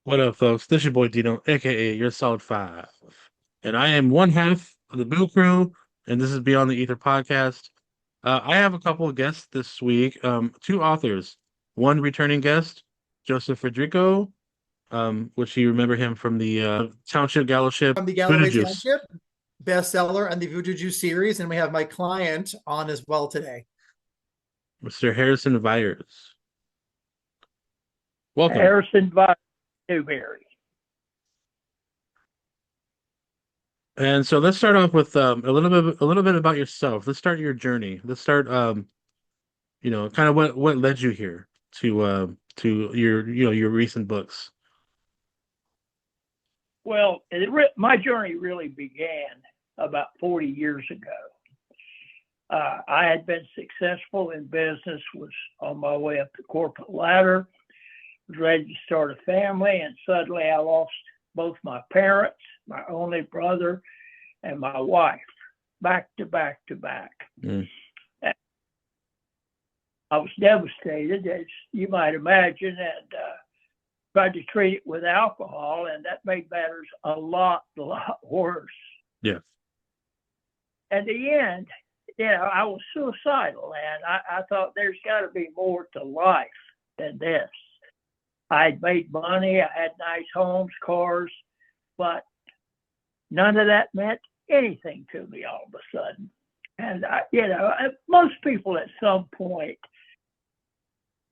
What up, folks? This your boy Dino, aka your Solid Five, and I am one half of the Boo Crew, and this is Beyond the Ether podcast. I have a couple of guests this week. Two authors, one returning guest, Joseph Federico, which you remember him from the Township Gallowship From the Buddha Galloway Juice, Township bestseller and the Voodoo Juice series, and we have my client on as well today. Mr. Harrison Viers. Welcome. Harrison Viers Newberry. And so let's start off with a little bit about yourself. Let's start your journey. Let's start kind of what led you here to your recent books. Well, my journey really began about 40 years ago. I had been successful in business, was on my way up the corporate ladder, was ready to start a family, and suddenly I lost both my parents, my only brother, and my wife, back to back to back. Mm. I was devastated, as you might imagine, and tried to treat it with alcohol, and that made matters a lot worse. Yes. At the end, I was suicidal, and I thought there's got to be more to life than this. I'd made money, I had nice homes, cars, but none of that meant anything to me all of a sudden. And most people at some point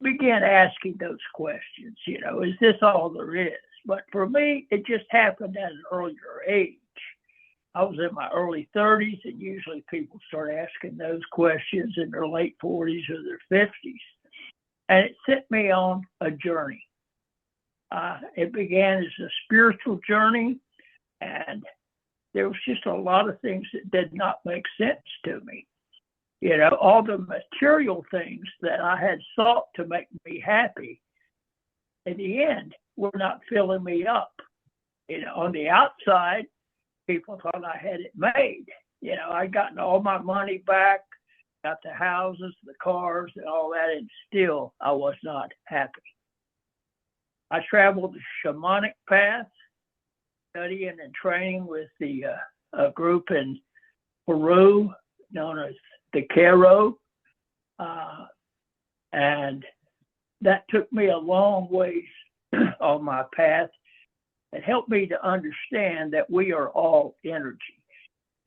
begin asking those questions, is this all there is? But for me, it just happened at an earlier age. I was in my early 30s, and usually people start asking those questions in their late 40s or their 50s. And it set me on a journey. It began as a spiritual journey, and there was just a lot of things that did not make sense to me. All the material things that I had sought to make me happy, in the end, were not filling me up. On the outside, people thought I had it made. I'd gotten all my money back, got the houses, the cars, and all that, and still I was not happy. I traveled the shamanic path, studying and training with a group in Peru known as the Caro, and that took me a long ways on my path. It helped me to understand that we are all energy.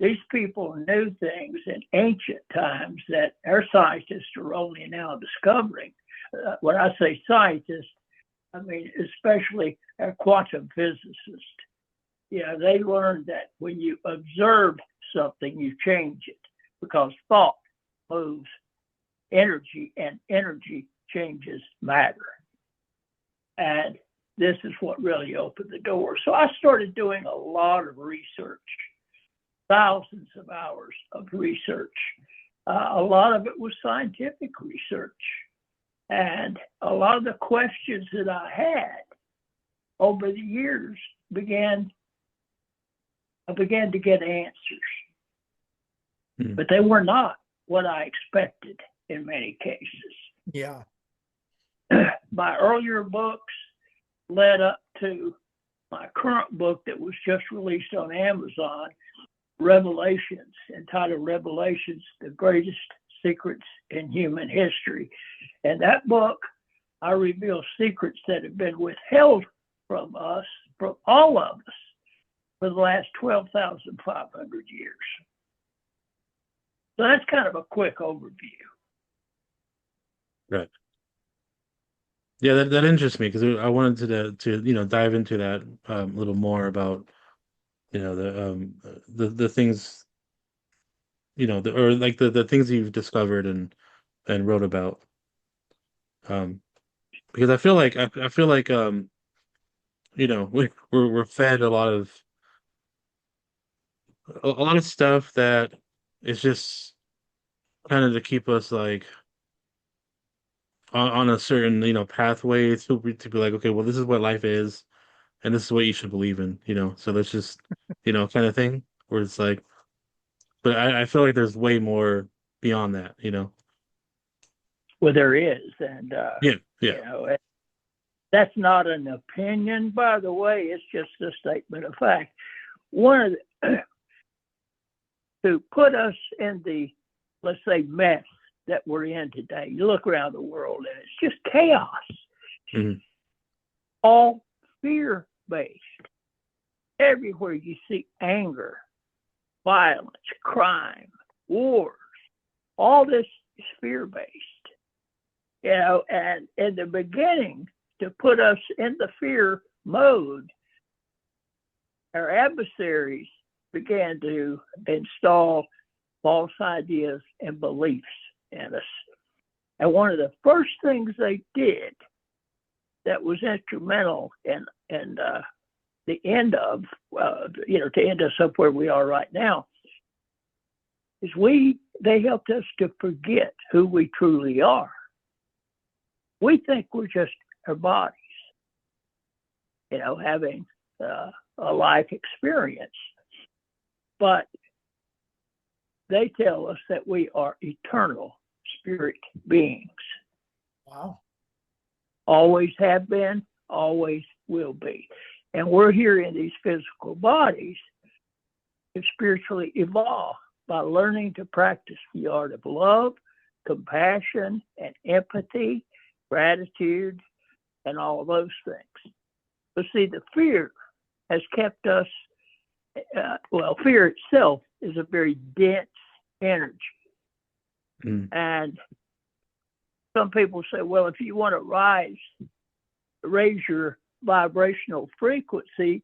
These people knew things in ancient times that our scientists are only now discovering. When I say scientists, I mean especially our quantum physicists. They learned that when you observe something, you change it, because thought moves energy, and energy changes matter. And this is what really opened the door. So I started doing a lot of research, thousands of hours of research. A lot of it was scientific research. And a lot of the questions that I had over the years I began to get answers. But they were not what I expected in many cases. Yeah. My earlier books led up to my current book that was just released on Amazon, Revelations, entitled Revelations, The Greatest Secrets in Human History. In that book, I reveal secrets that have been withheld from us, from all of us, for the last 12,500 years. So that's kind of a quick overview. Right. Yeah, that interests me because I wanted to dive into that a little more about the things or like the things you've discovered and wrote about, because I feel like we're fed a lot of stuff that is just kind of to keep us like on a certain pathway to be like, okay, well, this is what life is, and this is what you should believe in, so let's just kind of thing, where it's like, but I feel like there's way more beyond that. Well, there is. And, Yeah, yeah. you know, That's not an opinion, by the way. It's just a statement of fact. One of the, to put us in the, let's say, mess that we're in today. You look around the world and it's just chaos. Mhm. All fear-based. Everywhere you see anger, violence, crime, wars, all this is fear-based. You know, and in the beginning, to put us in the fear mode, our adversaries began to install false ideas and beliefs in us. And one of the first things they did that was instrumental in the end of, to end us up where we are right now, is they helped us to forget who we truly are. We think we're just our bodies, having a life experience. But they tell us that we are eternal spirit beings. Wow. Always have been, always will be. And we're here in these physical bodies to spiritually evolve by learning to practice the art of love, compassion, and empathy, gratitude, and all of those things. But see, the fear has kept us, fear itself is a very dense energy. Mm. And some people say, well, if you want to raise your vibrational frequency,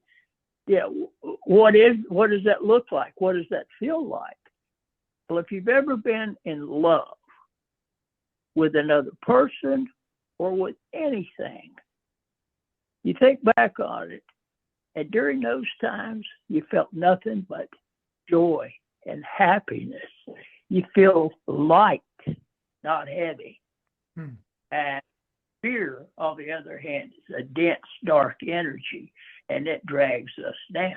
what does that look like? What does that feel like? Well, if you've ever been in love with another person or with anything, you think back on it, and during those times, you felt nothing but joy and happiness. You feel light, not heavy. And fear, on the other hand, is a dense, dark energy, and it drags us down.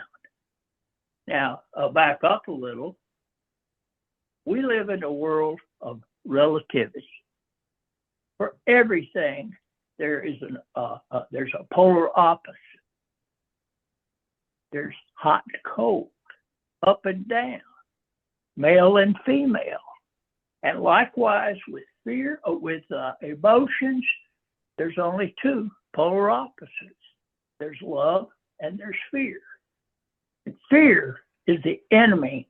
Now, I'll back up a little. We live in a world of relativity. For everything, there's a polar opposite. There's hot and cold, up and down, male and female. And likewise with emotions, there's only two polar opposites. There's love and there's fear. And fear is the enemy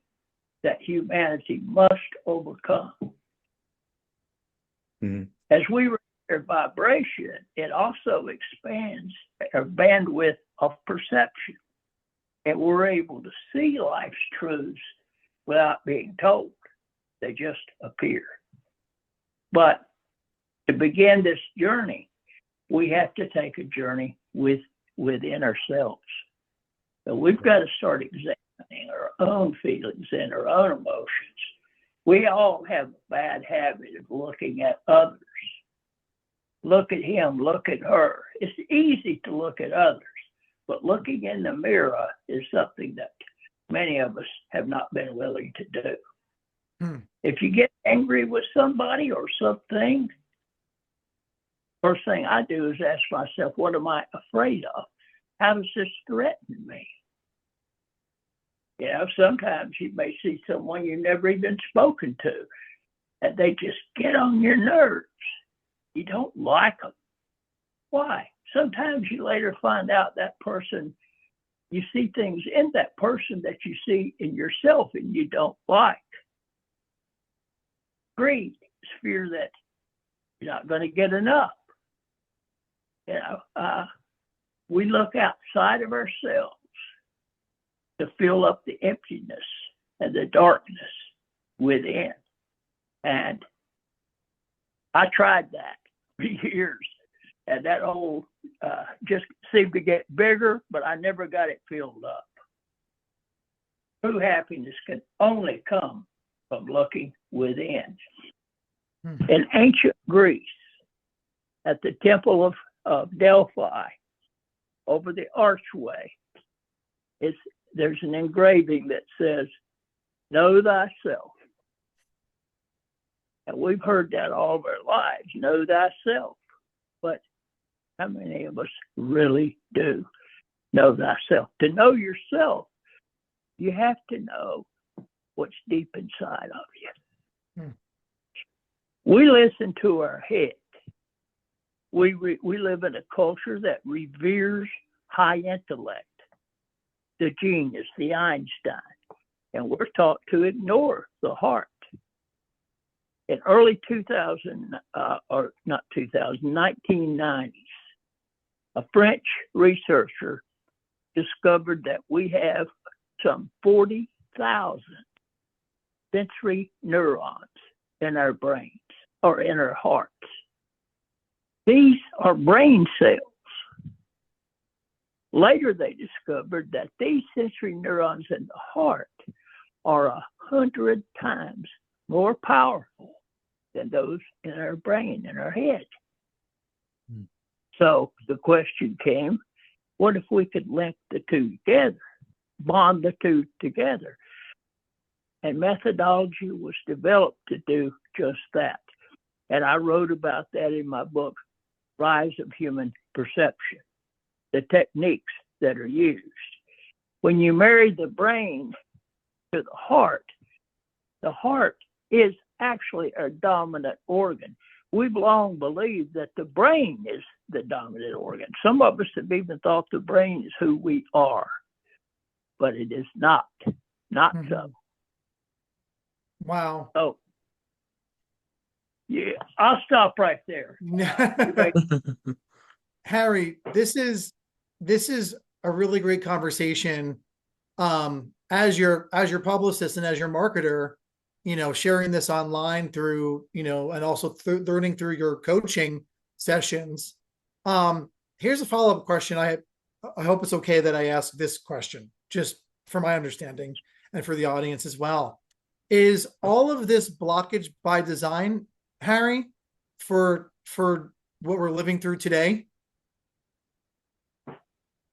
that humanity must overcome. Mm-hmm. As we raise our vibration, it also expands our bandwidth of perception. And we're able to see life's truths without being told. They just appear. But to begin this journey, we have to take a journey within ourselves. So we've got to start examining our own feelings and our own emotions. We all have a bad habit of looking at others. Look at him, look at her. It's easy to look at others, but looking in the mirror is something that many of us have not been willing to do. If you get angry with somebody or something, first thing I do is ask myself, what am I afraid of? How does this threaten me? Sometimes you may see someone you've never even spoken to, and they just get on your nerves. You don't like them. Why? Sometimes you later find out that person, you see things in that person that you see in yourself and you don't like. Greed is fear that you're not going to get enough. We look outside of ourselves to fill up the emptiness and the darkness within. And I tried that for years. And that hole just seemed to get bigger, but I never got it filled up. True happiness can only come from looking within. In ancient Greece, at the Temple of Delphi, over the archway, there's an engraving that says, "Know thyself." And we've heard that all of our lives, know thyself. But How many of us really do know thyself? To know yourself, you have to know what's deep inside of you. Hmm. We listen to our head. We live in a culture that reveres high intellect, the genius, the Einstein, and we're taught to ignore the heart. In early 1990s, a French researcher discovered that we have some 40,000 sensory neurons in our brains or in our hearts. These are brain cells. Later, they discovered that these sensory neurons in the heart are 100 times more powerful than those in our brain, in our head. Hmm. So the question came, what if we could link the two together, bond the two together? And methodology was developed to do just that. And I wrote about that in my book, Rise of Human Perception, the techniques that are used. When you marry the brain to the heart is actually our dominant organ. We've long believed that the brain is the dominant organ. Some of us have even thought the brain is who we are, but it is not so. Wow. Oh, yeah, I'll stop right there. Harry, this is a really great conversation. As your publicist and as your marketer, sharing this online through, and also learning through your coaching sessions. Here's a follow-up question. I hope it's okay that I ask this question, just for my understanding and for the audience as well. Is all of this blockage by design, Harry, for what we're living through today?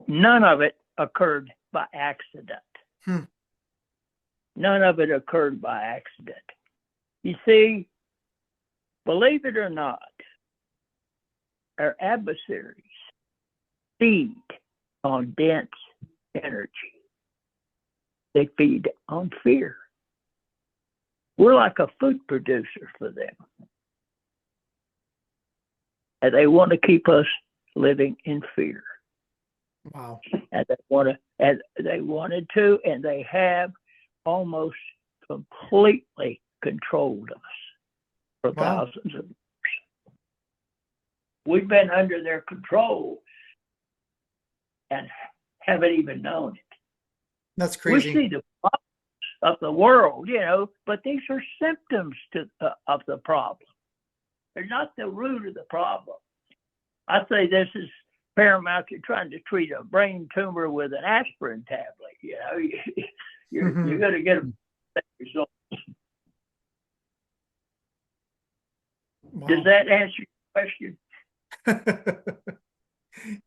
None of it occurred by accident. None of it occurred by accident. You see, believe it or not, our adversaries feed on dense energy. They feed on fear. We're like a food producer for them. And they want to keep us living in fear. Wow. And they wanted to, and they have almost completely controlled us for thousands of years. We've been under their control and haven't even known it. That's crazy. We see the problems of the world, but these are symptoms of the problem. They're not the root of the problem. I say this is paramount to trying to treat a brain tumor with an aspirin tablet. You're going to get a result. Wow. Does that answer your question?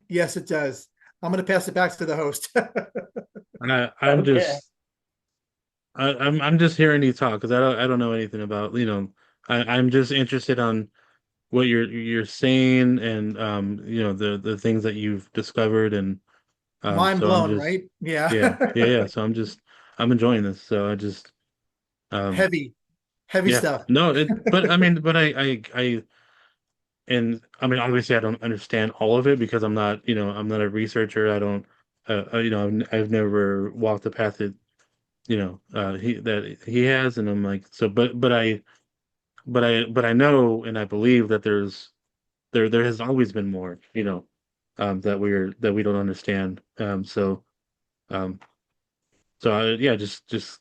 Yes, it does. I'm going to pass it back to the host. I'm just hearing you talk because I don't know anything about, I'm just interested on what you're saying and the things that you've discovered and Mind so blown, right? yeah. So I'm enjoying this. So I just heavy yeah. stuff. No, but I mean, and I mean, obviously I don't understand all of it because I'm not a researcher. I don't, I've never walked the path that, he has. And I'm like, so, but I know, and I believe that there has always been more, that we don't understand. Yeah, just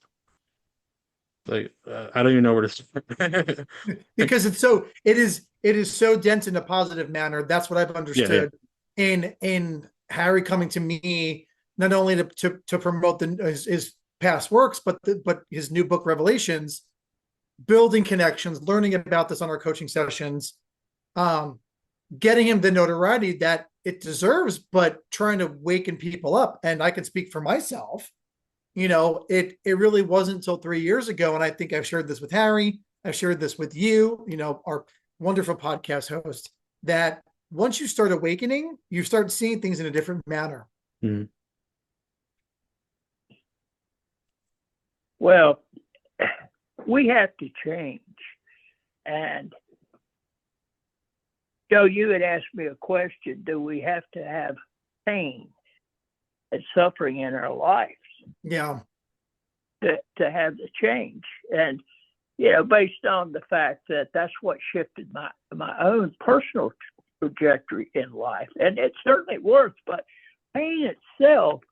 like, I don't even know where to start. Because it is so dense in a positive manner. That's what I've understood. In Harry coming to me, not only to promote his past works, but his new book, Revelations, building connections, learning about this on our coaching sessions, getting him the notoriety that it deserves, but trying to waken people up. And I can speak for myself. It really wasn't until 3 years ago, and I think I've shared this with Harry, I've shared this with you, our wonderful podcast host, that once you start awakening, you start seeing things in a different manner. Mhm. Well, we have to change. And Joe, you had asked me a question: do we have to have pain and suffering in our lives Yeah. to have the change? And based on the fact that that's what shifted my own personal trajectory in life, and it certainly works. But pain itself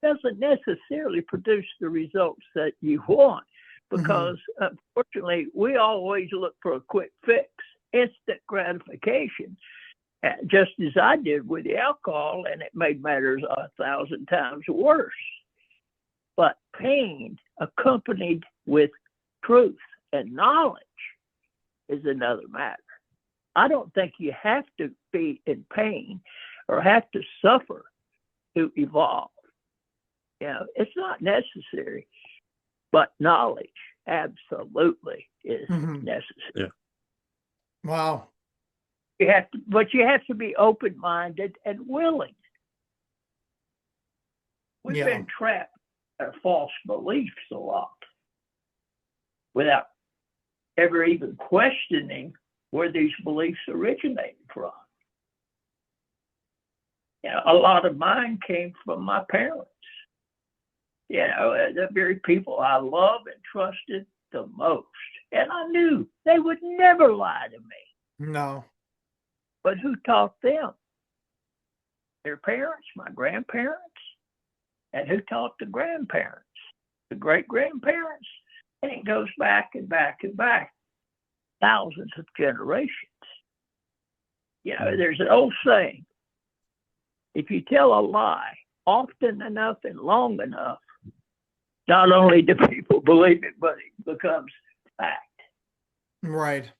doesn't necessarily produce the results that you want, because unfortunately we always look for a quick fix, instant gratification, just as I did with the alcohol, and it made matters 1,000 times worse. But pain accompanied with truth and knowledge is another matter. I don't think you have to be in pain or have to suffer to evolve. It's not necessary, but knowledge absolutely is necessary. Yeah. Wow. But you have to be open-minded and willing. We've been trapped by false beliefs a lot without ever even questioning where these beliefs originated from. A lot of mine came from my parents. The very people I love and trusted the most. And I knew they would never lie to me. No. But who taught them? Their parents, my grandparents. And who taught the grandparents? The great-grandparents. And it goes back and back and back. Thousands of generations. There's an old saying: if you tell a lie often enough and long enough, not only do people believe it, but it becomes fact. Right.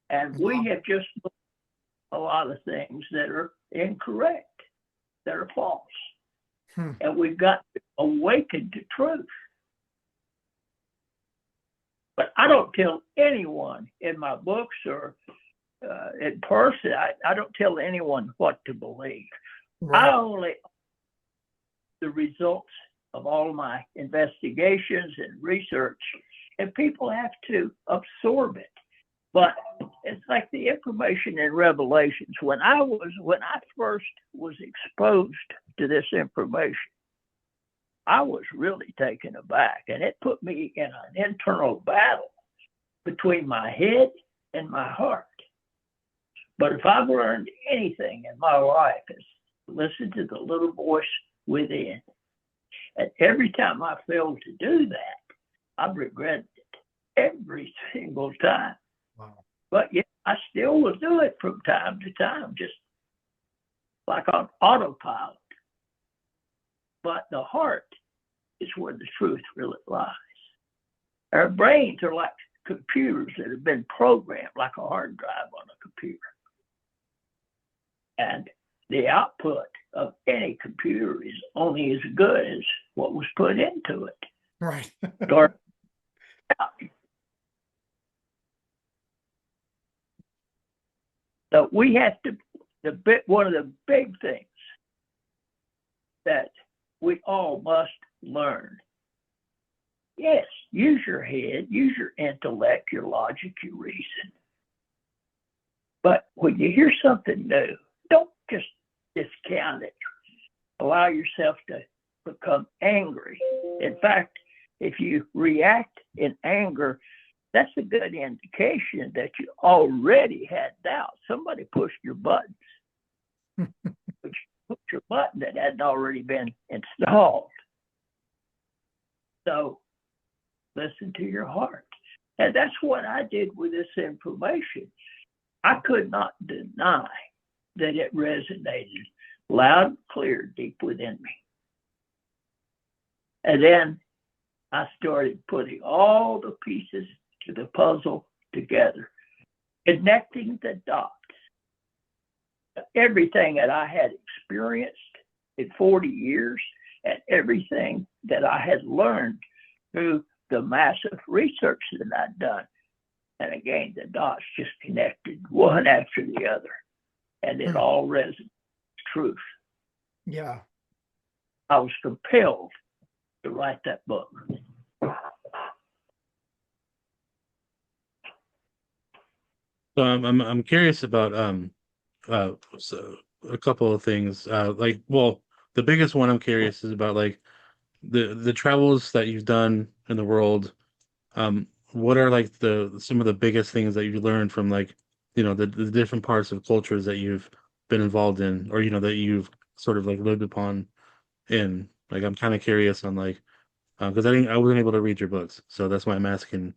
And we have just a lot of things that are incorrect, that are false. And we've got to awaken to truth. But I don't tell anyone in my books or in person, I don't tell anyone what to believe. Right. I only the results of all my investigations and research, and people have to absorb it. But it's like the information in Revelations. When I first was exposed to this information, I was really taken aback, and it put me in an internal battle between my head and my heart. But if I've learned anything in my life, it's to listen to the little voice within. And every time I failed to do that, I've regretted it every single time. Wow. But yeah, I still will do it from time to time, just like on autopilot. But the heart is where the truth really lies. Our brains are like computers that have been programmed, like a hard drive on a computer. And the output of any computer is only as good as what was put into it. Right. So we have to, one of the big things that we all must learn. Yes, use your head, use your intellect, your logic, your reason. But when you hear something new, don't just discount it. Allow yourself to become angry. In fact, if you react in anger, that's a good indication that you already had doubt. Somebody pushed your buttons. Pushed your button that hadn't already been installed. So listen to your heart. And that's what I did with this information. I could not deny that it resonated loud and clear deep within me. And then I started putting all the pieces to the puzzle together, connecting the dots. Everything that I had experienced in 40 years and everything that I had learned through the massive research that I'd done. And again, the dots just connected one after the other. and it all resonates truth. Yeah. I was compelled to write that book. So I'm curious about so a couple of things. Like, well, the biggest one I'm curious is about like the travels that you've done in the world. What are like the some of the biggest things that you learned from like, the different parts of cultures that you've been involved in, or that you've sort of like lived upon in. Like, I'm kind of curious on like, because I wasn't able to read your books, so that's why I'm asking.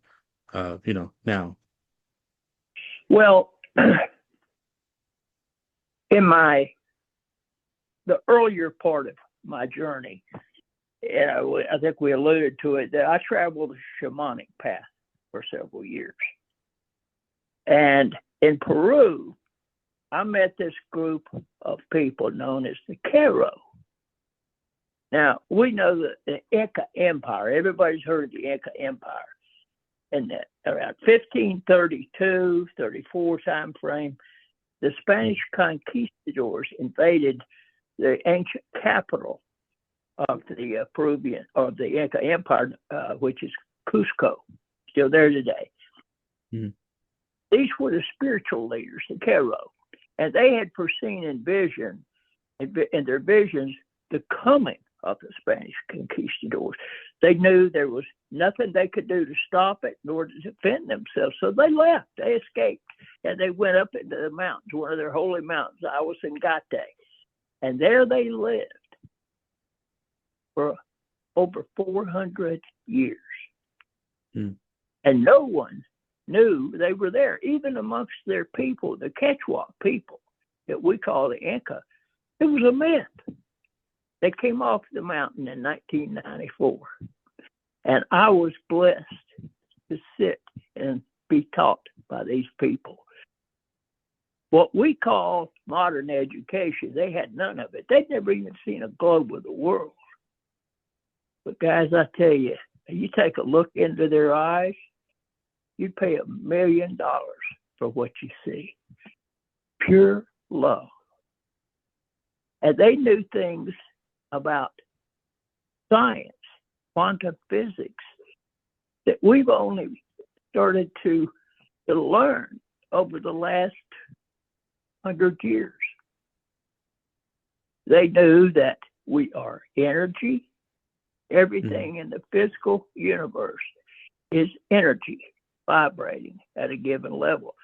Now. Well, in the earlier part of my journey, I think we alluded to it, that I traveled a shamanic path for several years. And in Peru, I met this group of people known as the Q'ero. Now, we know that the Inca Empire, everybody's heard of the Inca Empire. In that around 1532, 34 time frame, the Spanish conquistadors invaded the ancient capital of the Peruvian, or the Inca Empire, which is Cusco, still there today. Mm. These were the spiritual leaders, the Q'ero, and they had foreseen in their visions, the coming of the Spanish conquistadors. They knew there was nothing they could do to stop it, nor to defend themselves. So they left, they escaped, and they went up into the mountains, one of their holy mountains, Awasangate. And there they lived for over 400 years. Mm. And no one knew they were there, even amongst their people, the Quechua people that we call the Inca. It was a myth. They came off the mountain in 1994, and I was blessed to sit and be taught by these people. What we call modern education, they had none of it. They'd never even seen a globe of the world. But guys, I tell you, you take a look into their eyes, you'd pay $1 million for what you see. Pure love. And they knew things about science, quantum physics, that we've only started to learn over the last 100 years. They knew that we are energy. Everything in the physical universe is energy vibrating at a given level.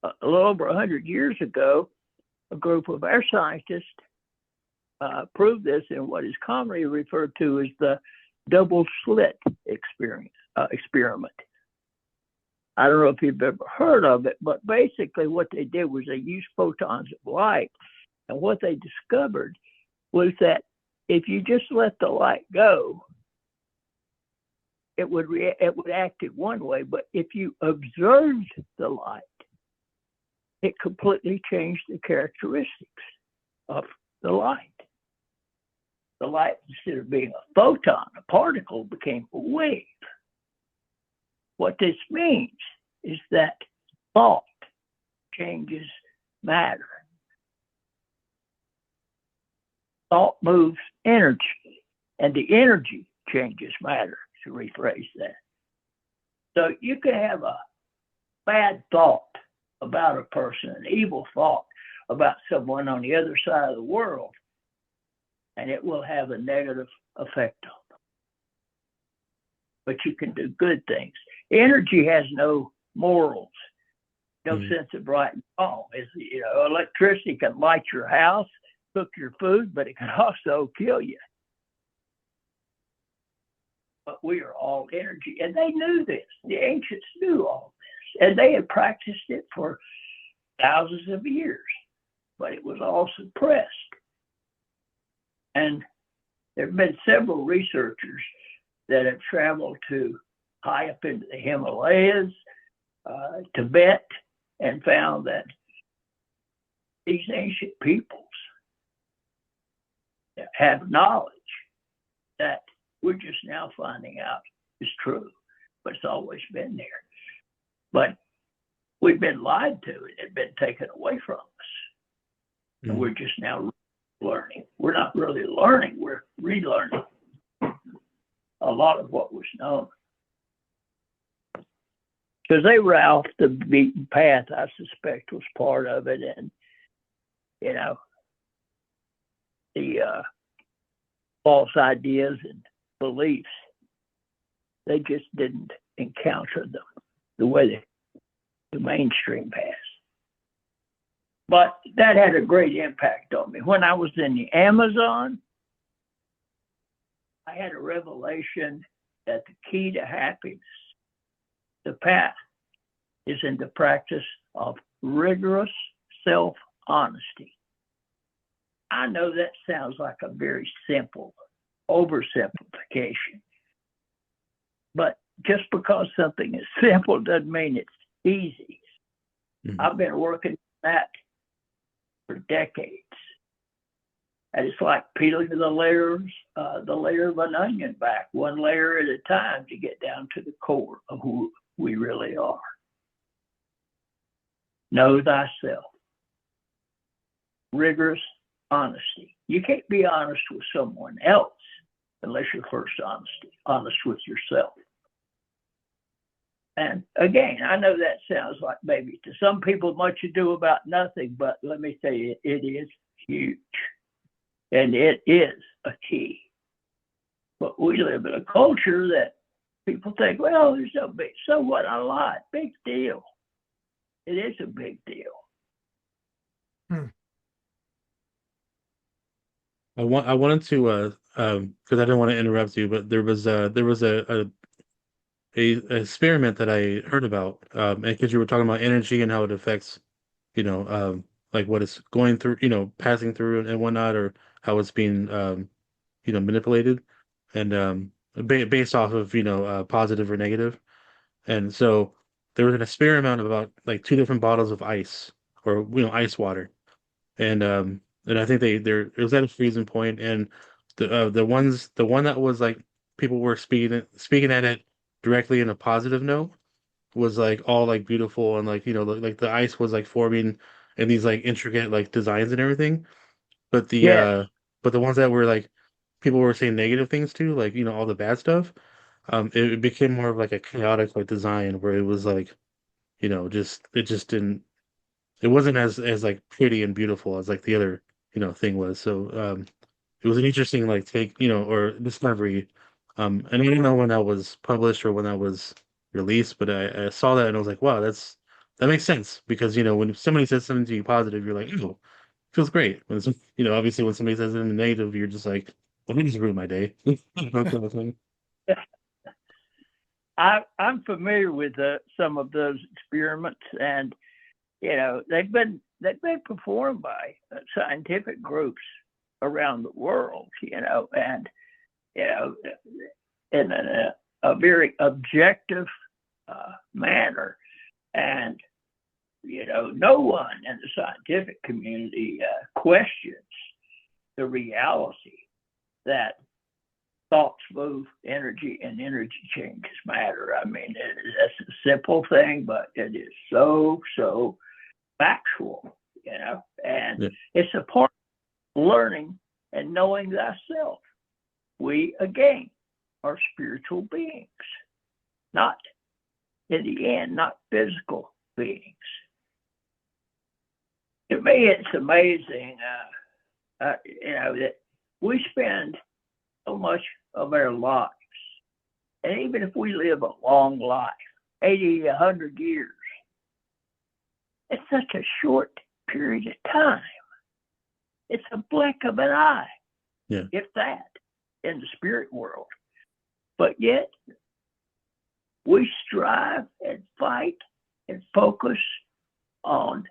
A little over 100 years ago, a group of our scientists proved this in what is commonly referred to as the double slit experiment. I don't know if you've ever heard of it, but basically what they did was they used photons of light. And what they discovered was that if you just let the light go, it would act in one way. But if you observed the light, it completely changed the characteristics of the light. The light, instead of being a photon, a particle, became a wave. What this means is that thought changes matter. Thought moves energy, and the energy changes matter, to rephrase that. So you can have a bad thought about a person, an evil thought about someone on the other side of the world, and it will have a negative effect on them. But you can do good things. Energy has no morals, no sense of right and wrong. Electricity can light your house, cook your food, but it can also kill you. But we are all energy, and they knew this. The ancients knew all this, and they had practiced it for thousands of years, but it was all suppressed. And there have been several researchers that have traveled to high up into the Himalayas, Tibet, and found that these ancient peoples have knowledge that we're just now finding out is true, but it's always been there. But we've been lied to. It had been taken away from us. And we're just now learning. We're not really learning, we're relearning a lot of what was known. Because they were off the beaten path, I suspect, was part of it. And, you know, the false ideas and beliefs, they just didn't encounter them the way the mainstream has. But that had a great impact on me. When I was in the Amazon, I had a revelation that the key to happiness, the path, is in the practice of rigorous self-honesty. I know that sounds like a very simple oversimplification, but just because something is simple doesn't mean it's easy. I've been working that for decades. And it's like peeling the layer of an onion back, one layer at a time, to get down to the core of who we really are. Know thyself. Rigorous honesty. You can't be honest with someone else unless you're first honest with yourself. And again, I know that sounds like maybe to some people much ado about nothing, but let me tell you, it is huge. And it is a key. But we live in a culture that people think, well, there's no big, so what, a lot, big deal. It is a big deal. I wanted to because I didn't want to interrupt you, but there was a experiment that I heard about, because you were talking about energy and how it affects, like what it's going through, passing through and whatnot, or how it's being, manipulated, and based off of positive or negative. And so there was an experiment about like two different bottles of ice, or ice water, and I think it was at a freezing point, and the one that was like people were speaking at it directly in a positive note was like all like beautiful, and like like the ice was like forming in these like intricate like designs and everything. But Yes. the ones that were like people were saying negative things to, like all the bad stuff, it became more of like a chaotic like design where it was like just didn't, it wasn't as like pretty and beautiful as like the other thing was. So it was an interesting like take, or discovery. And I don't know when that was published or when that was released, but I saw that and I was like, wow, that makes sense, because when somebody says something to you positive, you're like, oh, feels great. When it's, obviously when somebody says something negative, you're just like, well, it just ruined my day. That kind of thing. I'm familiar with some of those experiments, and they've been performed by scientific groups around the world, and in a very objective manner, and no one in the scientific community questions the reality that thoughts move energy, and energy changes matter. I mean, that's a simple thing, but it is so factual, and Yeah. it's a part of learning and knowing thyself. We, again, are spiritual beings, not, in the end, not physical beings. To me, it's amazing, that we spend so much of our lives, and even if we live a long life, 80, 100 years, it's such a short period of time. It's a blink of an eye, if that, in the spirit world. But yet, we strive and fight and focus on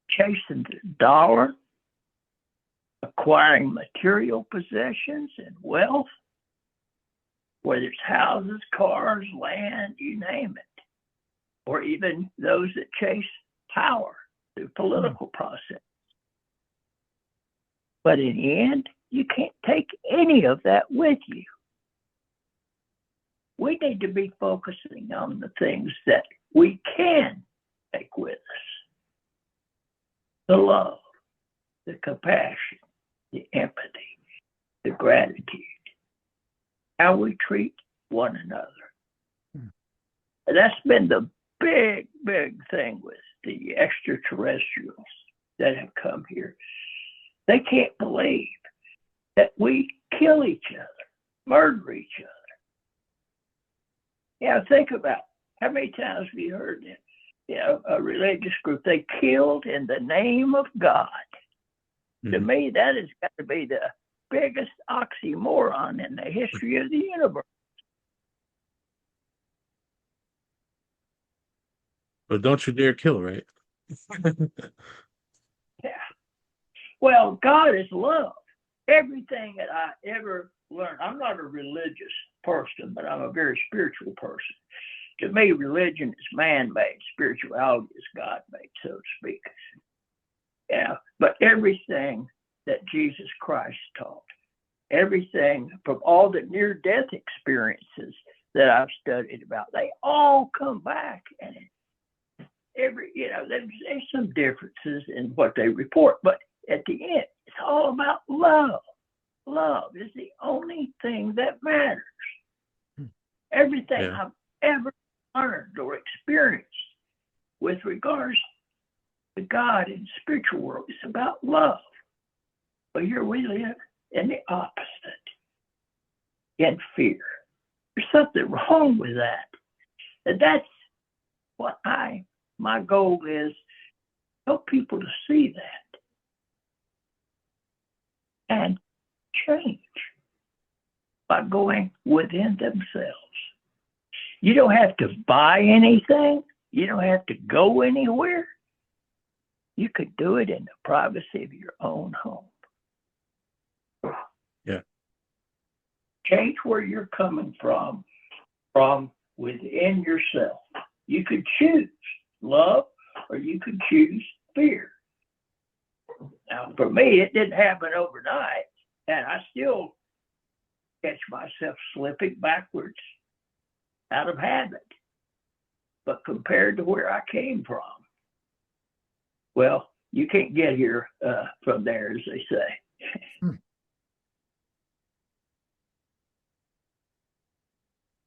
chasing the dollar, acquiring material possessions and wealth, whether it's houses, cars, land, you name it, or even those that chase power through political process. But in the end, you can't take any of that with you. We need to be focusing on the things that we can take with us. The love, the compassion, the empathy, the gratitude, how we treat one another. And that's been the big, big thing with the extraterrestrials that have come here. They can't believe that we kill each other, murder each other. Yeah, think about how many times we heard that, a religious group, they killed in the name of God. To me, that has got to be the biggest oxymoron in the history of the universe. But don't you dare kill, right? Yeah. Well, God is love. Everything that I ever learned, I'm not a religious person, but I'm a very spiritual person. To me, religion is man-made. Spirituality is God-made, so to speak. Yeah, but everything that Jesus Christ taught, everything from all the near-death experiences that I've studied about, they all come back, and there's some differences in what they report, but at the end, it's all about love. Love is the only thing that matters. Everything I've ever learned or experienced with regards to God and spiritual world is about love. But here we live in the opposite, in fear. There's something wrong with that. And that's what my goal is, help people to see that and change by going within themselves. You don't have to buy anything. You don't have to go anywhere. You could do it in the privacy of your own home. Yeah. Change where you're coming from within yourself. You could choose love or you could choose fear. Now, for me, it didn't happen overnight, and I still catch myself slipping backwards out of habit. But compared to where I came from, well, you can't get here from there, as they say.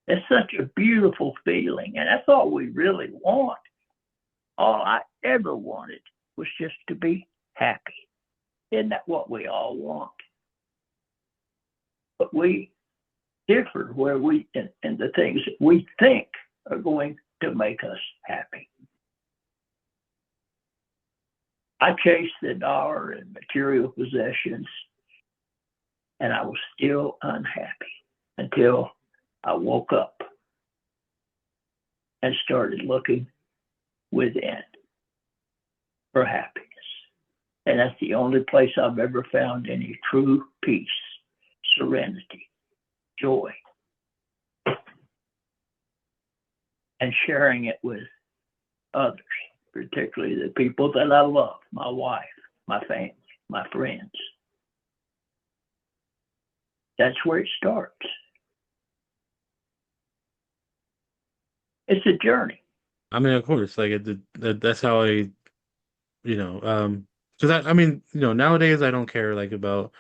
It's such a beautiful feeling, and that's all we really want. All I ever wanted was just to be happy. Isn't that what we all want? But we differ where we in the things that we think are going to make us happy. I chased the dollar and material possessions, and I was still unhappy until I woke up and started looking within for happiness. And that's the only place I've ever found any true peace, serenity, joy, and sharing it with others, particularly the people that I love, my wife, my family, my friends. That's where it starts. It's a journey. I mean, of course, like that's how I, because I mean, nowadays I don't care like about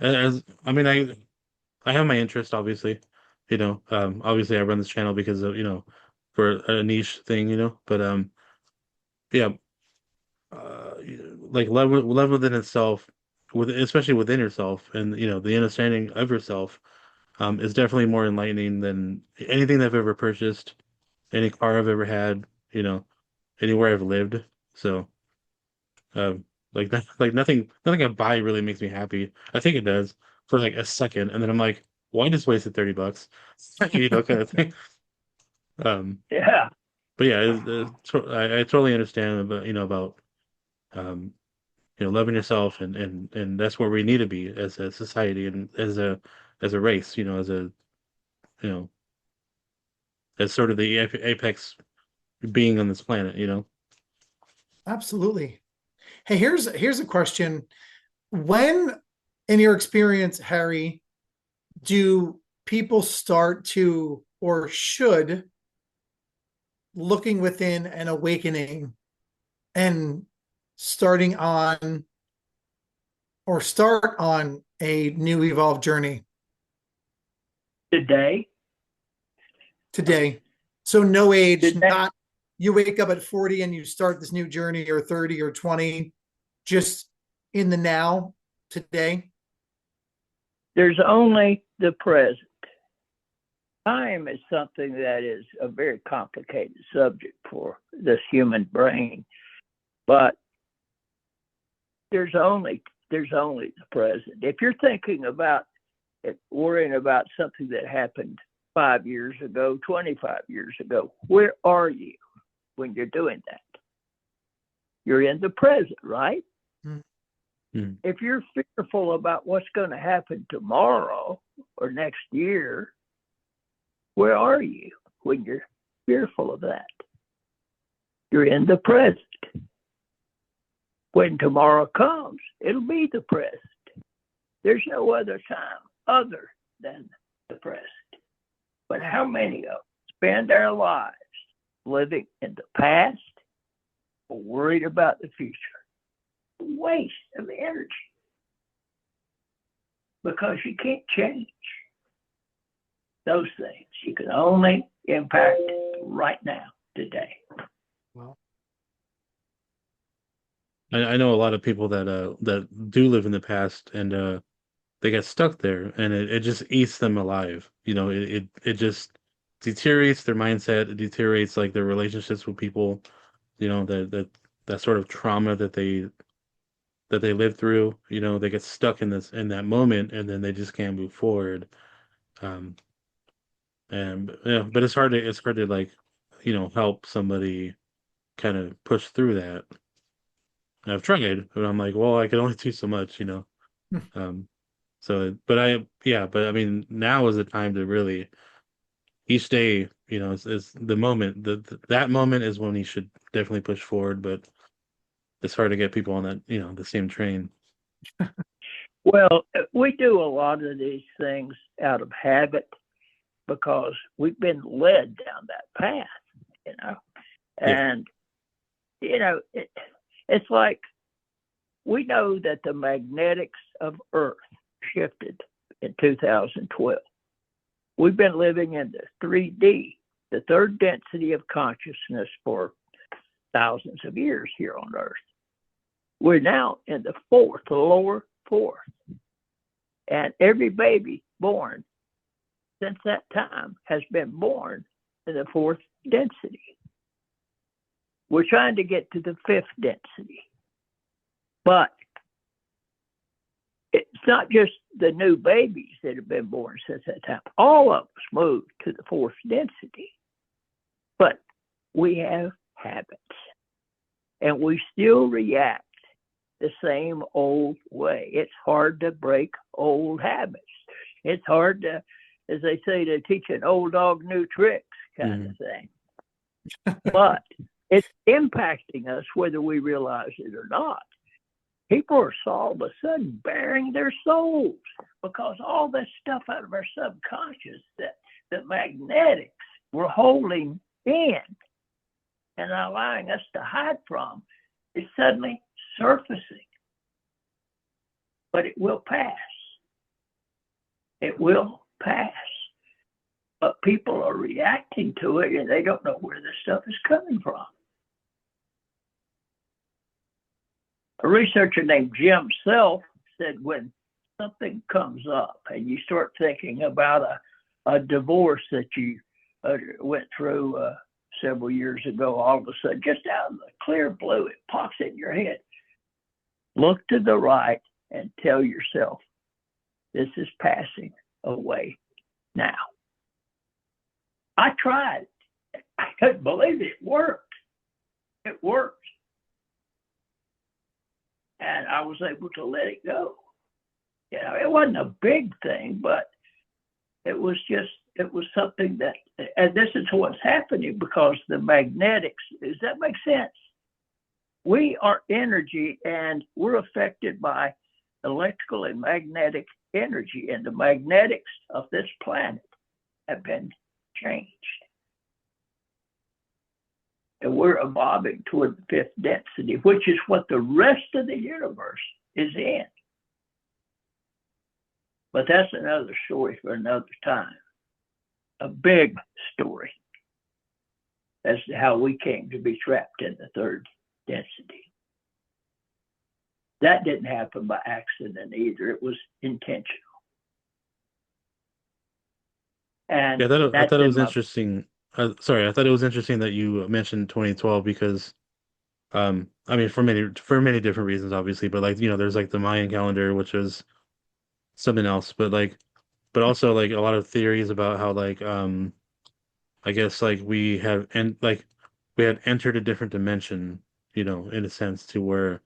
as I mean I have my interest obviously, obviously I run this channel because of for a niche thing, but yeah, uh, like love within itself, especially within yourself, and the understanding of yourself, is definitely more enlightening than anything that I've ever purchased, any car I've ever had, anywhere I've lived. So, like nothing I buy really makes me happy. I think it does for like a second, and then I'm like, well, I just wasted $30, kind of thing. Yeah. But yeah, I totally understand about um, loving yourself, and that's where we need to be as a society and as a race, you know, as sort of the apex being on this planet. Absolutely. Hey, here's a question. When, in your experience, Harry, do people start to or should looking within and awakening and starting on or start on a new evolved journey Today, today? So no age, Today. not you wake up at 40 and you start this new journey, or 30 or 20, just in the now, today. there's only the present. Time is something that is a very complicated subject for this human brain, but there's only the present. If you're thinking about it, worrying about something that happened 5 years ago, 25 years ago, where are you when you're doing that? You're in the present, right? Mm. If you're fearful about what's going to happen tomorrow or next year, where are you when you're fearful of that? You're in the present. When tomorrow comes, it'll be the present. There's no other time other than the present. But how many of us spend our lives living in the past or worried about the future? A waste of energy. Because you can't change those things. You can only impact right now, today. Well, I know a lot of people that do live in the past, and they get stuck there, and it just eats them alive. It just deteriorates their mindset. It deteriorates like their relationships with people. That sort of trauma that they live through. They get stuck in that moment, and then they just can't move forward. Um, and yeah, but it's hard to like help somebody kind of push through that. And I've tried, but I'm like, well, I can only do so much. Um, so, but I mean, now is the time to really each day, is the moment that moment is when you should definitely push forward, but it's hard to get people on that, the same train. Well, we do a lot of these things out of habit because we've been led down that path. Yeah. And, it's like we know that the magnetics of Earth shifted in 2012. We've been living in the 3D, the third density of consciousness, for thousands of years here on Earth. We're now in the fourth, the lower fourth. And every baby born since that time has been born in the fourth density. We're trying to get to the fifth density. But it's not just the new babies that have been born since that time. All of us moved to the fourth density. But we have habits. And we still react the same old way. It's hard to break old habits. It's hard to, as they say, to teach an old dog new tricks kind of thing. But it's impacting us whether we realize it or not. People are all of a sudden bearing their souls because all this stuff out of our subconscious that the magnetics were holding in and allowing us to hide from is suddenly surfacing. But it will pass. It will pass. But people are reacting to it and they don't know where this stuff is coming from. A researcher named Jim Self said when something comes up and you start thinking about a divorce that you went through several years ago, all of a sudden, just out of the clear blue, it pops in your head. Look to the right and tell yourself, this is passing away now. I tried. I couldn't believe it. It worked. It worked. And I was able to let it go. It wasn't a big thing, but it was something that, and this is what's happening because the magnetics, does that make sense? We are energy and we're affected by electrical and magnetic energy, and the magnetics of this planet have been changed. And we're evolving toward the fifth density, which is what the rest of the universe is in. But that's another story for another time. A big story as to how we came to be trapped in the third density. That didn't happen by accident either. It was intentional. And Yeah, I that's thought it in was my, interesting. Sorry, I thought it was interesting that you mentioned 2012 because, I mean, for many different reasons, obviously, but like, there's like the Mayan calendar, which is something else, but like, but also like a lot of theories about how like, I guess like we had entered a different dimension, in a sense to where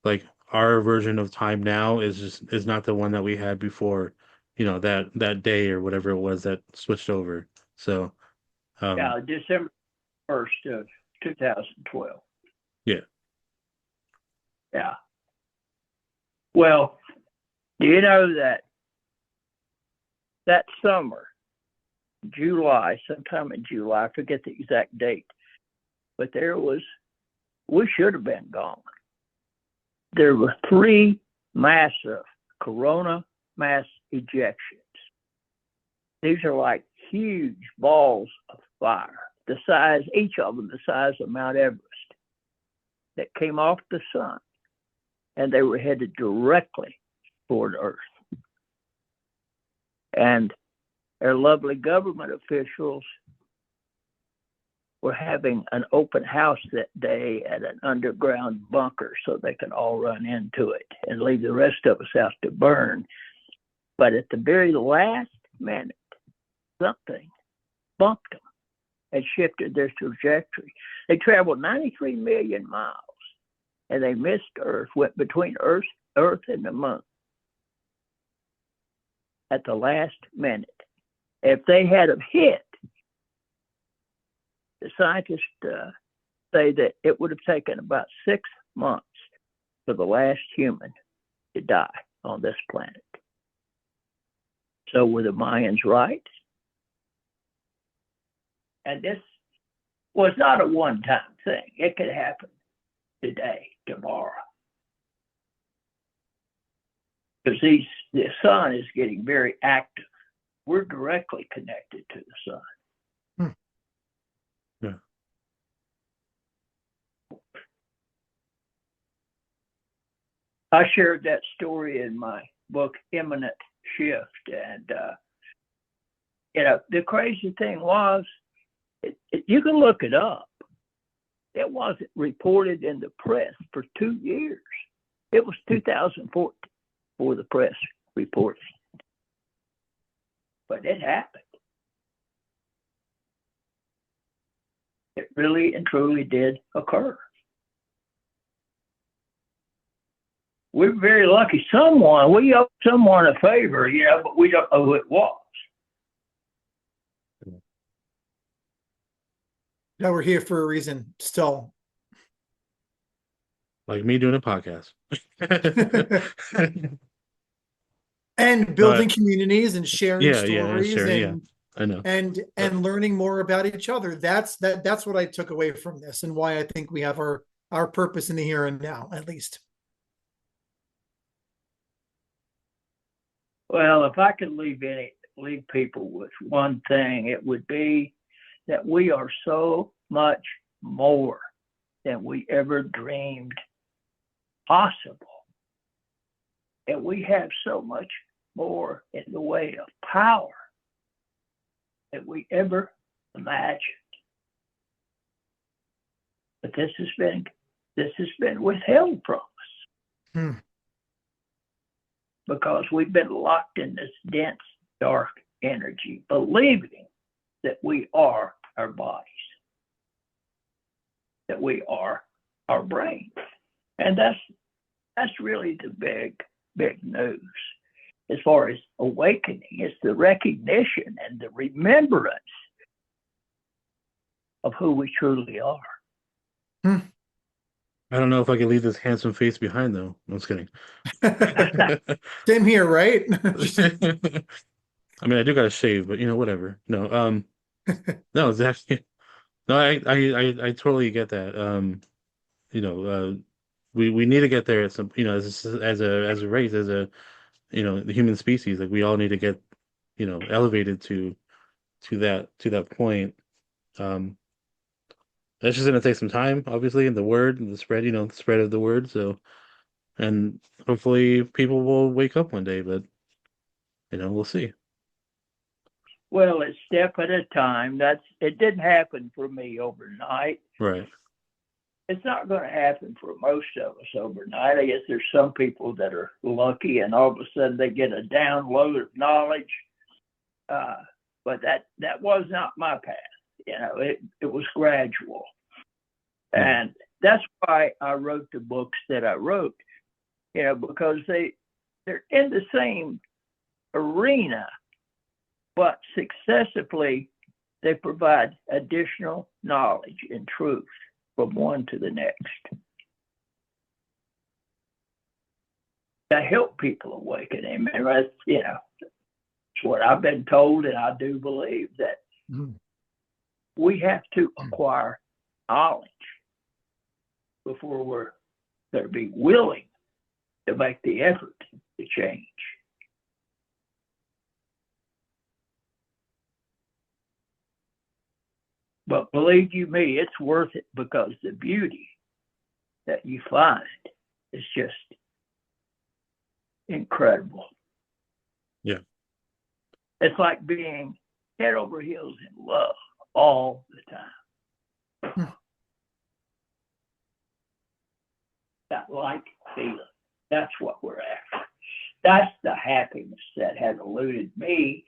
like our version of time now is not the one that we had before, that day or whatever it was that switched over. So, um, December 1st of 2012. yeah. Yeah. Well, do you know that that summer, July, sometime in July, I forget the exact date, but we should have been gone. There were 3 massive corona mass ejections. These are like huge balls of fire, each of them the size of Mount Everest, that came off the sun, and they were headed directly toward Earth. And our lovely government officials were having an open house that day at an underground bunker so they could all run into it and leave the rest of us out to burn. But at the very last minute, something bumped them and shifted their trajectory. They traveled 93 million miles and they missed Earth, went between Earth and the moon at the last minute. If they had have hit, the scientists say that it would have taken about 6 months for the last human to die on this planet. So were the Mayans right? And this was not a one-time thing. It could happen today, tomorrow. Because the sun is getting very active. We're directly connected to the sun. Yeah. I shared that story in my book, Imminent Shift. And, the crazy thing was, you can look it up. It wasn't reported in the press for 2 years. It was 2014 before the press reported. But it happened. It really and truly did occur. We're very lucky. We owe someone a favor, but we don't know who it was. Now we're here for a reason still. Like me doing a podcast. And building communities and sharing Yeah, stories sure, yeah. I know. and learning more about each other. That's what I took away from this and why I think we have our purpose in the here and now, at least. Well, if I could leave people with one thing, it would be that we are so much more than we ever dreamed possible. And we have so much more in the way of power than we ever imagined. But this has been withheld from us. Because we've been locked in this dense, dark energy, believing that we are our bodies, that we are our brain. And that's really the big news. As far as awakening, it's the recognition and the remembrance of who we truly are. I don't know if I can leave this handsome face behind, though. I'm just kidding. Same here, right? I mean, I do got to shave, but whatever. No, no, it's actually no. I totally get that. We need to get there at some, as a race, as the human species. Like we all need to get, elevated to that point. Um, that's just gonna take some time, obviously, in the word and the spread, the spread of the word. So, and hopefully people will wake up one day, but we'll see. Well, it's step at a time. It didn't happen for me overnight. Right. It's not going to happen for most of us overnight. I guess there's some people that are lucky and all of a sudden they get a download of knowledge. But that was not my path. It was gradual. And that's why I wrote the books that I wrote, because they're in the same arena, but successively they provide additional knowledge and truth from one to the next to help people awaken. And that's, it's what I've been told, and I do believe that we have to acquire knowledge before we're going to be willing to make the effort to change. But believe you me, it's worth it, because the beauty that you find is just incredible. Yeah. It's like being head over heels in love all the time. That like feeling, that's what we're after. That's the happiness that has eluded me.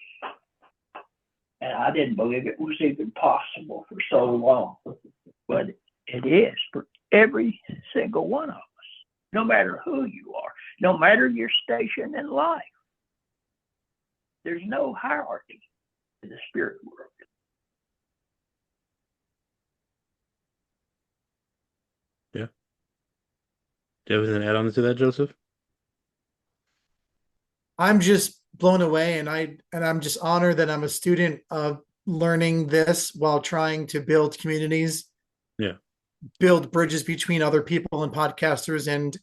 And I didn't believe it was even possible for so long. But it is for every single one of us, no matter who you are, no matter your station in life. There's no hierarchy in the spirit world. Yeah. Do you have anything to add on to that, Joseph? I'm just blown away, and I'm just honored that I'm a student of learning this while trying to build communities, build bridges between other people and podcasters and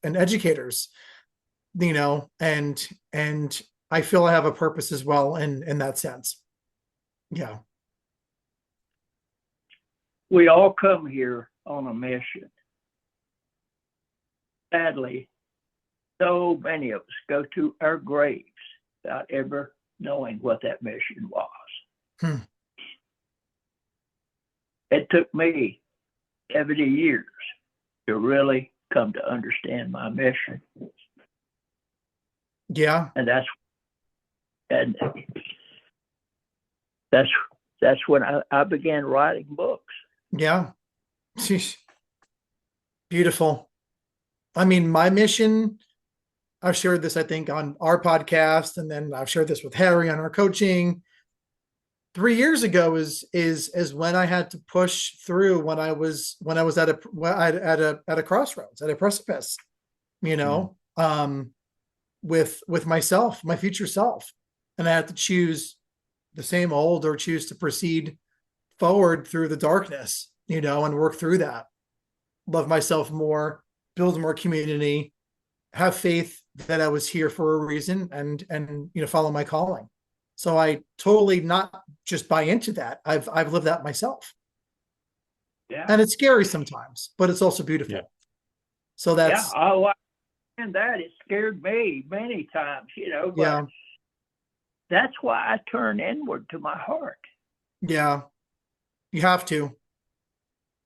educators, and I feel I have a purpose as well in that sense. Yeah. We all come here on a mission. Sadly, so many of us go to our graves without ever knowing what that mission was. It took me 70 years to really come to understand my mission. Yeah. And that's when I began writing books. Yeah. Beautiful. I mean, my mission, I've shared this, I think, on our podcast, and then I've shared this with Harry on our coaching. 3 years ago is when I had to push through, when I was at a crossroads, at a precipice, with myself, my future self, and I had to choose the same old or choose to proceed forward through the darkness, and work through that, love myself more, build more community, have faith that I was here for a reason, and follow my calling. So I totally not just buy into that. I've lived that myself. Yeah. And it's scary sometimes, but it's also beautiful. Yeah. So that's and that it scared me many times, but that's why I turn inward to my heart. Yeah. You have to.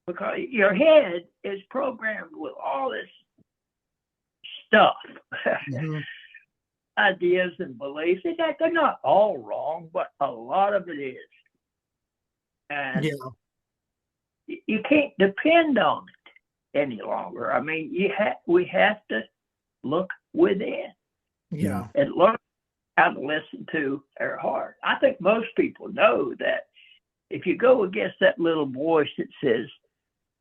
Because your head is programmed with all this stuff. Ideas and beliefs. They're not all wrong, but a lot of it is. And you can't depend on it any longer. I mean, we have to look within. Yeah. And learn how to listen to our heart. I think most people know that if you go against that little voice that says,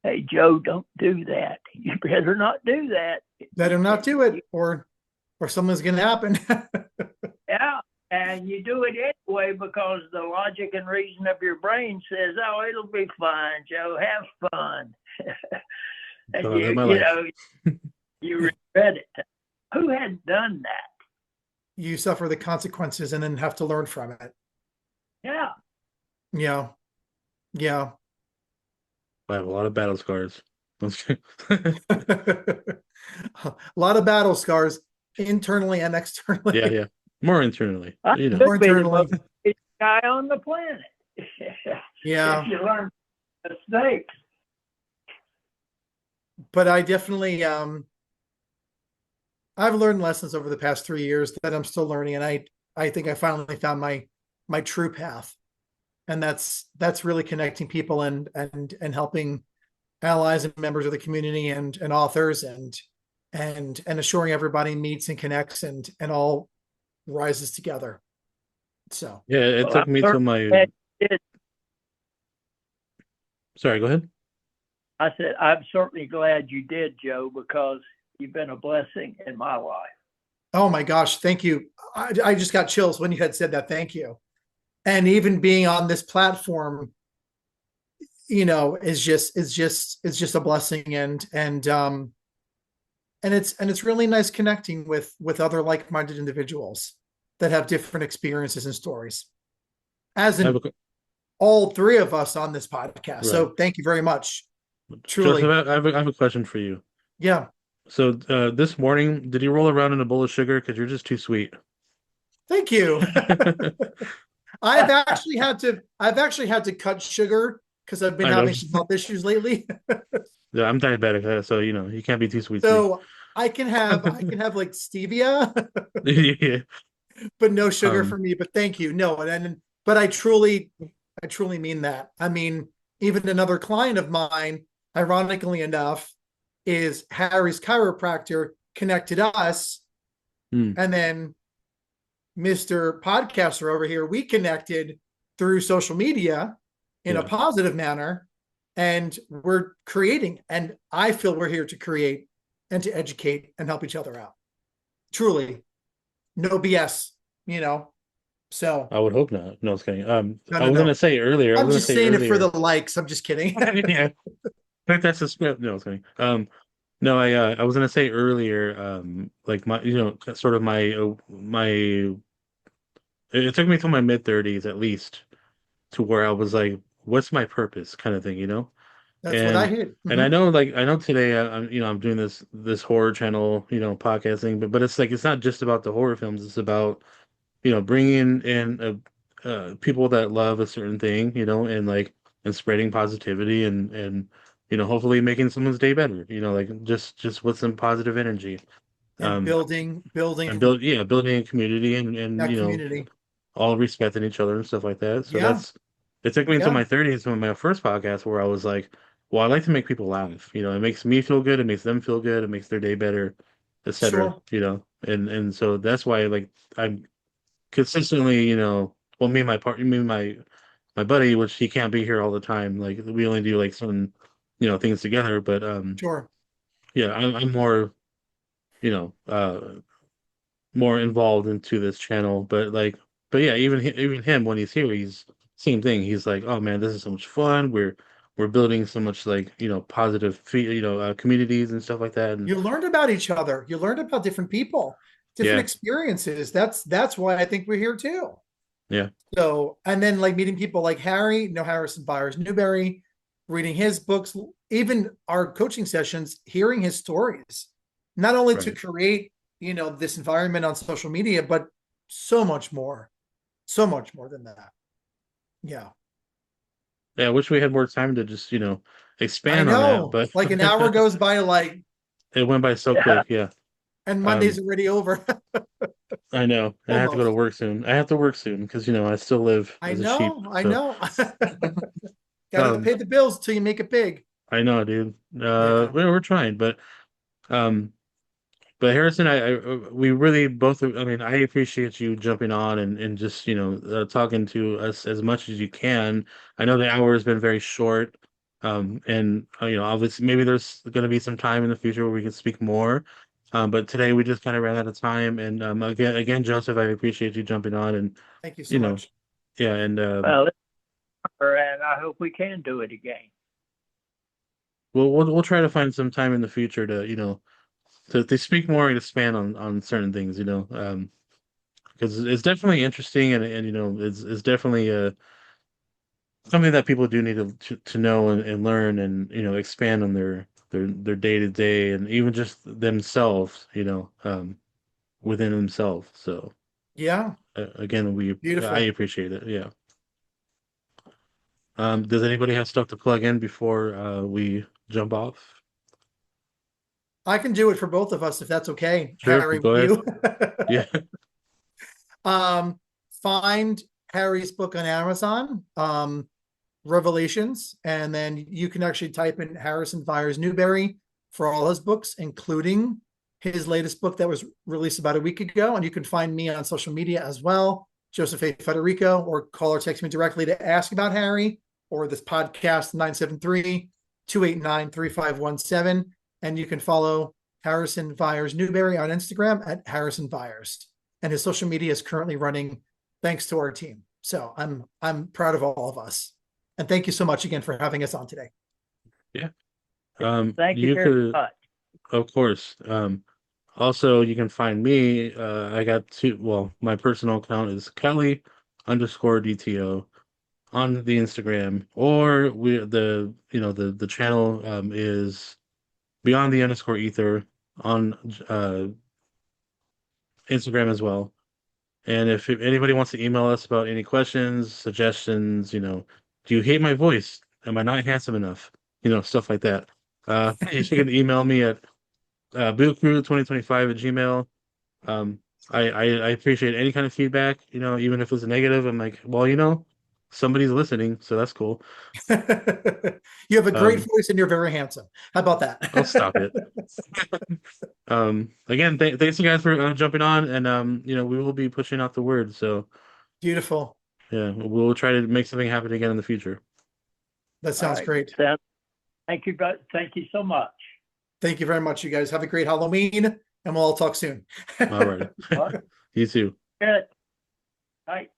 "Hey, Joe, don't do that. You better not do that." Better not do it, or something's going to happen. Yeah, and you do it anyway because the logic and reason of your brain says, "Oh, it'll be fine, Joe. Have fun." And you regret it. who had done that? You suffer the consequences and then have to learn from it. Yeah. Yeah. Yeah. I have a lot of battle scars. A lot of battle scars internally and externally. Yeah, yeah. More internally, I you know. More could be the internally. most guy on the planet. Yeah. If you learn mistakes. But I definitely I've learned lessons over the past 3 years that I'm still learning, and I think I finally found my true path, and that's really connecting people and helping allies and members of the community and authors and assuring everybody meets and connects and all rises together. So Yeah, it Well, took me I'm to my glad you did. sorry, go ahead. I said, I'm certainly glad you did, Joe, because you've been a blessing in my life. oh my gosh, thank you. I just got chills when you had said that. Thank you. And even being on this platform, is just a blessing and it's really nice connecting with other like-minded individuals that have different experiences and stories, as I have in a, all three of us on this podcast. right. So thank you very much. Joseph, Truly. I have a question for you. Yeah. So this morning, did you roll around in a bowl of sugar? Because you're just too sweet. Thank you. I've actually had to cut sugar because I've been I know. having some health issues lately. Yeah, I'm diabetic, so you know you can't be too sweet. So I can have like stevia, Yeah. but no sugar for Um, me. But thank you. No, but I truly mean that. I mean, even another client of mine, ironically enough, is Harry's chiropractor connected us, hmm, and then Mr. Podcaster over here, we connected through social media in a yeah, positive manner, and we're creating. And I feel we're here to create and to educate and help each other out. Truly, no BS, you know. So I would hope not. No, I was kidding. no, I no, was gonna no. say earlier. I was I'm gonna just say saying it for the earlier. likes. I'm just kidding. Yeah, I think that's the script. No, I was kidding. No, I was gonna say earlier. Like my, sort of my. It took me till my mid 30s at least to where I was like, what's my purpose, kind of thing, you know? That's what I And hear. and I know today I'm doing this horror channel, podcasting, but it's like it's not just about the horror films. It's about bringing in people that love a certain thing, and like and spreading positivity and hopefully making someone's day better. Like just with some positive energy. And Um, and building building a community and that community. all respecting each other and stuff like that. So Yeah, it took me until yeah, my 30s when my first podcast where I was like, well, I like to make people laugh. It makes me feel good, it makes them feel good, it makes their day better, etc. sure. And so that's why like I'm consistently, well, me and my buddy, which he can't be here all the time. Like we only do like some, things together. But Sure. yeah, I'm more, you know, more involved into this channel. But yeah, even him when he's here, he's same thing. He's like, oh man, this is so much fun. We're building so much like positive communities and stuff like that. And You learned about each other. You learned about different people, different yeah, experiences. That's why I think we're here too. yeah, So, and then like meeting people like Harry, Harrison Viers Newberry, reading his books, even our coaching sessions, hearing his stories, not only to right. create, this environment on social media, but so much more than that. Yeah. Yeah, I wish we had more time to just I expand on that, know. but Like an hour goes by like, it went by so Yeah. quick. Yeah. and Monday's Um, already over. I know. And I have to go to Almost. work soon. I have to work soon because I still live I as a sheep. know. I So, know. Got to um, pay the bills till you make it big. I know, dude. Yeah. We're trying, um, but Harrison, we really both. I mean, I appreciate you jumping on and just talking to us as much as you can. I know the hour has been very short, and obviously maybe there's going to be some time in the future where we can speak more. But today we just kind of ran out of time, and again, Joseph, I appreciate you jumping on, and Thank you so you know, much. yeah, and Well, and I hope we can do it again. we'll try to find some time in the future to to speak more and expand on certain things, because it's definitely interesting and it's definitely something that people do need to know and learn and expand on their day to day and even just themselves, within themselves. So Yeah, again, I beautiful. appreciate it. Yeah. Does anybody have stuff to plug in before we jump off? I can do it for both of us if that's okay, Sure, Harry, go with ahead. you. Yeah. um, find Harry's book on Amazon, Revelations, and then you can actually type in Harrison Viers Newberry for all his books, including his latest book that was released about a week ago. And you can find me on social media as well, Joseph A. Federico, or call or text me directly to ask about Harry or this podcast, 973-289-3517. And you can follow Harrison Viers Newberry on Instagram at Harrison Viers. And his social media is currently running thanks to our team. So I'm proud of all of us. And thank you so much again for having us on today. Yeah. Thank you You very could, much. of course. Also, you can find me. I got my personal account is Kelly_DTO on the Instagram, or the channel is Beyond the underscore Ether on Instagram as well. And if anybody wants to email us about any questions, suggestions, do you hate my voice? Am I not handsome enough? Stuff like that. You can email me at bootcrew2025 @gmail. Um, I appreciate any kind of feedback, even if it's negative. I'm like, well, somebody's listening, so that's cool. You have a great Um, voice and you're very handsome. How about I'll that? stop it. Again, thanks you guys for jumping on, and we will be pushing out the word. So Beautiful. yeah, we'll try to make something happen again in the future. That All sounds right. great. Thank you, thank you so much. Thank you very much, you guys. Have a great Halloween, and we'll all talk soon. All right. All right. You too. Good. All right.